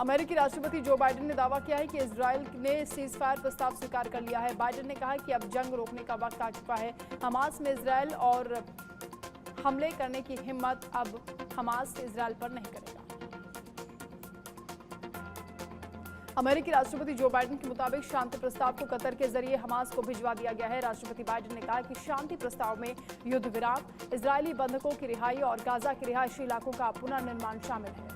अमेरिकी राष्ट्रपति Joe Biden ने दावा किया है कि इजरायल ने सीज फायर प्रस्ताव स्वीकार कर लिया है। बाइडेन ने कहा कि अब जंग रोकने का वक्त आ चुका है। हमास में इजरायल और हमले करने की हिम्मत अब हमास इजरायल पर नहीं करेगा। अमेरिकी राष्ट्रपति जो बाइडेन के मुताबिक शांति प्रस्ताव को कतर के जरिए हमास को भिजवा दिया गया है। राष्ट्रपति बाइडेन ने कहा कि शांति प्रस्ताव में युद्ध विराम, इजरायली बंधकों की रिहाई और गाजा के रिहायशी इलाकों का पुनर्निर्माण शामिल है।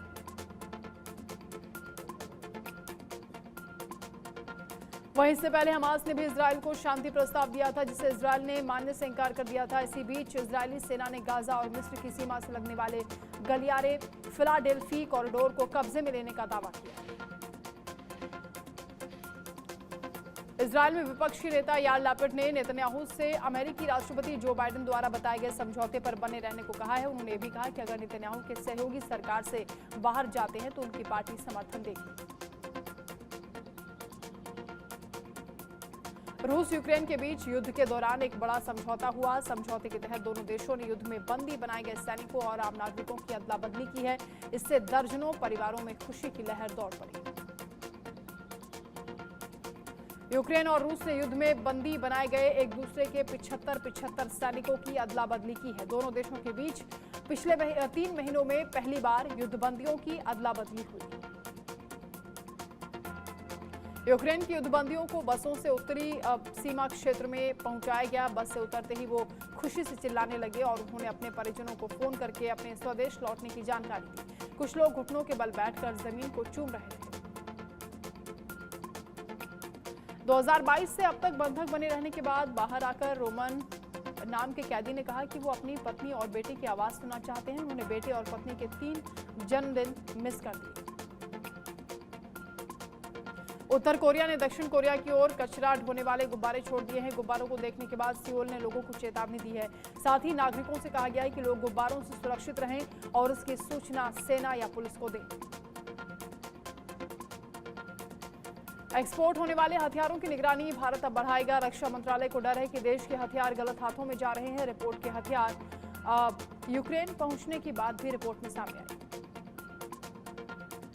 वहीं इससे पहले हमास ने भी इजरायल को शांति प्रस्ताव दिया था, जिसे इजरायल ने मानने से इंकार कर दिया था। इसी बीच इजरायली सेना ने गाजा और मिस्र की सीमा से लगने वाले गलियारे फिलाडेल्फी कॉरिडोर को कब्जे में लेने का दावा किया। इजरायल में विपक्षी नेता यार लैपिड ने नेतन्याहू से अमेरिकी राष्ट्रपति जो बाइडेन द्वारा बताए गए समझौते पर बने रहने को कहा है। उन्होंने भी कहा कि अगर नेतन्याहू के सहयोगी सरकार से बाहर जाते हैं तो उनकी पार्टी समर्थन देगी। रूस यूक्रेन के बीच युद्ध के दौरान एक बड़ा समझौता हुआ। समझौते के तहत दोनों देशों ने युद्ध में बंदी बनाए गए सैनिकों और आम नागरिकों की अदला बदली की है। इससे दर्जनों परिवारों में खुशी की लहर दौड़ पड़ी। यूक्रेन और रूस ने युद्ध में बंदी बनाए गए एक दूसरे के 75 सैनिकों की अदला बदली की है। दोनों देशों के बीच पिछले 3 महीनों में पहली बार युद्धबंदियों की अदला बदली हुई। यूक्रेन की युद्धबंदियों को बसों से उत्तरी सीमा क्षेत्र में पहुंचाया गया। बस से उतरते ही वो खुशी से चिल्लाने लगे और उन्होंने अपने परिजनों को फोन करके अपने स्वदेश लौटने की जानकारी दी। कुछ लोग घुटनों के बल बैठकर जमीन को चूम रहे थे। 2022 से अब तक बंधक बने रहने के बाद बाहर आकर रोमन नाम के कैदी ने कहा कि वो अपनी पत्नी और बेटे की आवाज सुनना चाहते हैं। उन्होंने बेटे और पत्नी के 3 जन्मदिन मिस कर दिए। उत्तर कोरिया ने दक्षिण कोरिया की ओर कचरा ढोने वाले गुब्बारे छोड़ दिए हैं। गुब्बारों को देखने के बाद सियोल ने लोगों को चेतावनी दी है। साथ ही नागरिकों से कहा गया है कि लोग गुब्बारों से सुरक्षित रहें और उसकी सूचना सेना या पुलिस को दें। एक्सपोर्ट होने वाले हथियारों की निगरानी भारत अब बढ़ाएगा। रक्षा मंत्रालय को डर है कि देश के हथियार गलत हाथों में जा रहे हैं। रिपोर्ट के हथियार यूक्रेन पहुंचने की बात भी रिपोर्ट में सामने आई।